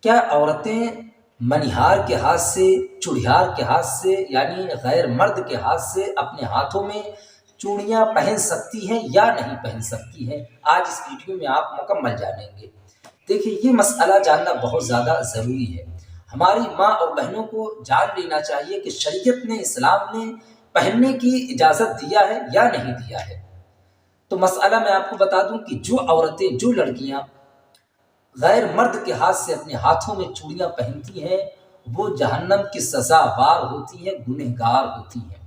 کیا عورتیں منیہار کے ہاتھ سے، چڑیار کے ہاتھ سے، یعنی غیر مرد کے ہاتھ سے اپنے ہاتھوں میں چوڑیاں پہن سکتی ہیں یا نہیں پہن سکتی ہیں؟ آج اس ویڈیو میں آپ مکمل جانیں گے۔ دیکھیے، یہ مسئلہ جاننا بہت زیادہ ضروری ہے۔ ہماری ماں اور بہنوں کو جان لینا چاہیے کہ شریعت نے، اسلام نے پہننے کی اجازت دیا ہے یا نہیں دیا ہے۔ تو مسئلہ میں آپ کو بتا دوں کہ جو عورتیں، جو لڑکیاں غیر مرد کے ہاتھ سے اپنے ہاتھوں میں چوڑیاں پہنتی ہیں، وہ جہنم کی سزاوار ہوتی ہیں، گنہگار ہوتی ہیں۔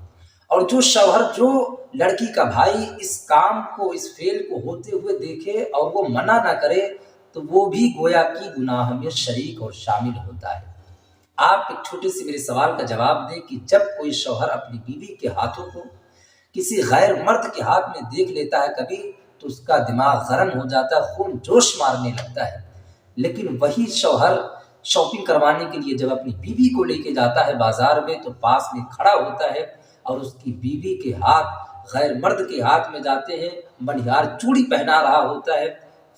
اور جو شوہر، جو لڑکی کا بھائی اس کام کو، اس فعل کو ہوتے ہوئے دیکھے اور وہ منع نہ کرے تو وہ بھی گویا کی گناہ میں شریک اور شامل ہوتا ہے۔ آپ ایک چھوٹے سے میرے سوال کا جواب دیں کہ جب کوئی شوہر اپنی بیوی کے ہاتھوں کو کسی غیر مرد کے ہاتھ میں دیکھ لیتا ہے کبھی، تو اس کا دماغ گرم ہو جاتا ہے، خون جوش مارنے لگتا ہے۔ لیکن وہی شوہر شاپنگ کروانے کے لیے جب اپنی بیوی کو لے کے جاتا ہے بازار میں، تو پاس میں کھڑا ہوتا ہے اور اس کی بیوی کے ہاتھ غیر مرد کے ہاتھ میں جاتے ہیں، منیہار چوڑی پہنا رہا ہوتا ہے،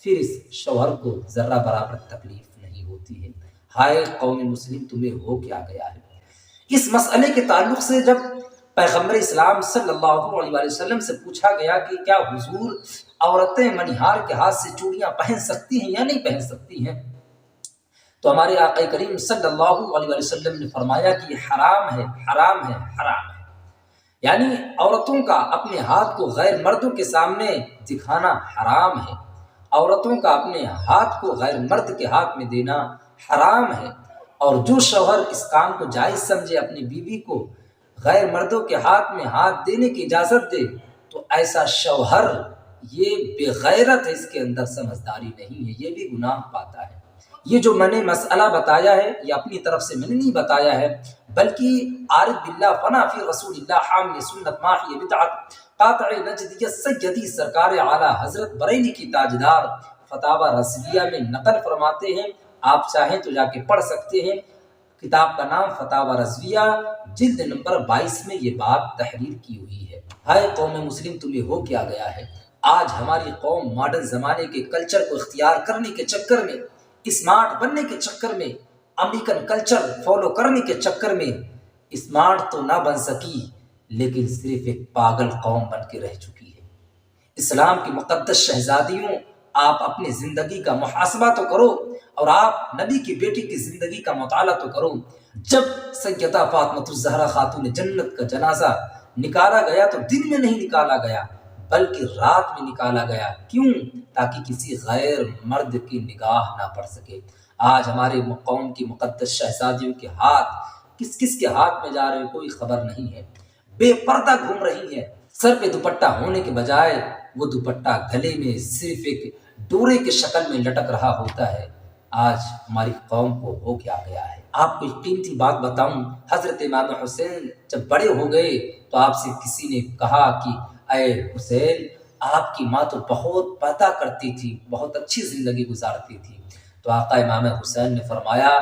پھر اس شوہر کو ذرہ برابر تکلیف نہیں ہوتی ہے۔ ہائے قوم مسلم، تمہیں ہو کیا گیا ہے؟ اس مسئلے کے تعلق سے جب پیغمبر اسلام صلی اللہ علیہ وآلہ وسلم سے پوچھا گیا کہ کیا حضور عورتیں منیہار کے ہاتھ سے چوڑیاں پہن سکتی ہیں یا نہیں پہن سکتی ہیں، تو ہمارے آقا کریم صلی اللہ علیہ وآلہ وسلم نے فرمایا کہ یہ حرام ہے، حرام ہے، حرام ہے۔ یعنی عورتوں کا اپنے ہاتھ کو غیر مردوں کے سامنے دکھانا حرام ہے، عورتوں کا اپنے ہاتھ کو غیر مرد کے ہاتھ میں دینا حرام ہے۔ اور جو شوہر اس کام کو جائز سمجھے، اپنی بیوی کو غیر مردوں کے ہاتھ میں ہاتھ دینے کی اجازت دے، تو ایسا شوہر یہ بے غیرت ہے، اس کے اندر سمجھداری نہیں ہے، یہ بھی گناہ پاتا ہے۔ یہ جو میں نے مسئلہ بتایا ہے، یہ اپنی طرف سے میں نے نہیں بتایا ہے، بلکہ عارف باللہ فنا فی رسول اللہ حامل سنت ماحی بدعت قاطع نجدیت سیدی سرکار اعلیٰ حضرت بریلی کی تاجدار فتاوی رضویہ میں نقل فرماتے ہیں۔ آپ چاہیں تو جا کے پڑھ سکتے ہیں، کتاب کا نام فتاوی رضویہ، جلد نمبر 22 میں یہ بات تحریر کی ہوئی ہے۔ ہائے قوم مسلم، تمہیں ہو کیا گیا ہے؟ آج ہماری قوم ماڈرن زمانے کے کلچر کو اختیار کرنے کے چکر میں، اسمارٹ بننے کے چکر میں، امریکن کلچر فالو کرنے کے چکر میں اسمارٹ تو نہ بن سکی، لیکن صرف ایک پاگل قوم بن کے رہ چکی ہے۔ اسلام کی مقدس شہزادیوں، آپ اپنی زندگی کا محاسبہ تو کرو، اور آپ نبی کی بیٹی کی زندگی کا مطالعہ تو کرو۔ جب سیدہ فاطمہ الزہرا خاتون جنت کا جنازہ نکالا گیا تو دن میں نہیں نکالا گیا، بلکہ رات میں نکالا گیا۔ کیوں؟ تاکہ کسی غیر مرد کی نگاہ نہ پڑ سکے۔ آج ہمارے قوم کی مقدس شہزادیوں کے ہاتھ کس کس کے ہاتھ میں جا رہے ہیں کوئی خبر نہیں ہے، بے پردہ گھوم رہی ہے۔ سر پہ دوپٹہ ہونے کے بجائے وہ دوپٹہ گلے میں صرف ایک ڈورے کے شکل میں لٹک رہا ہوتا ہے۔ آج ہماری قوم کو ہو کیا گیا ہے؟ آپ کو ایک قیمتی بات بتاؤں، حضرت امام حسین جب بڑے ہو گئے تو آپ سے کسی نے کہا کہ اے حسین، آپ کی ماں تو بہت پردہ کرتی تھی، بہت اچھی زندگی گزارتی تھی۔ تو آقا امام حسین نے فرمایا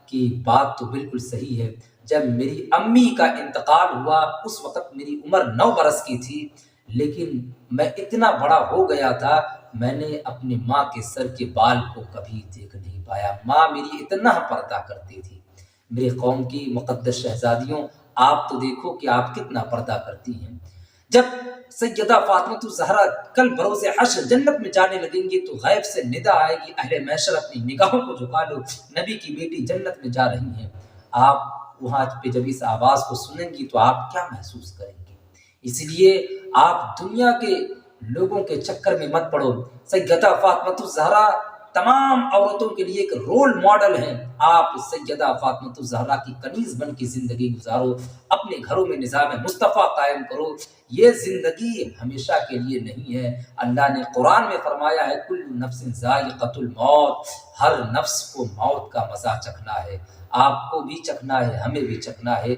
کہ بات تو بالکل صحیح ہے، جب میری امی کا انتقال ہوا اس وقت میری عمر 9 برس کی تھی، لیکن میں اتنا بڑا ہو گیا تھا، میں نے اپنی ماں کے سر کے بال کو کبھی دیکھ نہیں پایا، ماں میری اتنا پردہ کرتی تھی۔ میرے قوم کی مقدس شہزادیوں، آپ تو دیکھو کہ آپ کتنا پردہ کرتی ہیں۔ جب سیدہ فاطمہ الزہرا کل بروز حشر جنت میں جانے لگیں گی تو غیب سے ندا آئے گی، اہل محشر اپنی نگاہوں کو جھکا لو، نبی کی بیٹی جنت میں جا رہی ہیں۔ آپ وہاں پہ جب اس آواز کو سنیں گی تو آپ کیا محسوس کریں گے؟ اس لیے آپ دنیا کے لوگوں کے چکر میں مت پڑو۔ سیدہ فاطمہ الزہرا تمام عورتوں کے لیے ایک رول ماڈل ہیں۔ آپ سیدہ فاطمہ الزہرا کی کنیز بن کی زندگی گزارو، اپنے گھروں میں نظام مصطفیٰ قائم کرو۔ یہ زندگی ہمیشہ کے لیے نہیں ہے۔ اللہ نے قرآن میں فرمایا ہے کل نفس ذائقۃ الموت، ہر نفس کو موت کا مزہ چکھنا ہے۔ آپ کو بھی چکھنا ہے، ہمیں بھی چکھنا ہے۔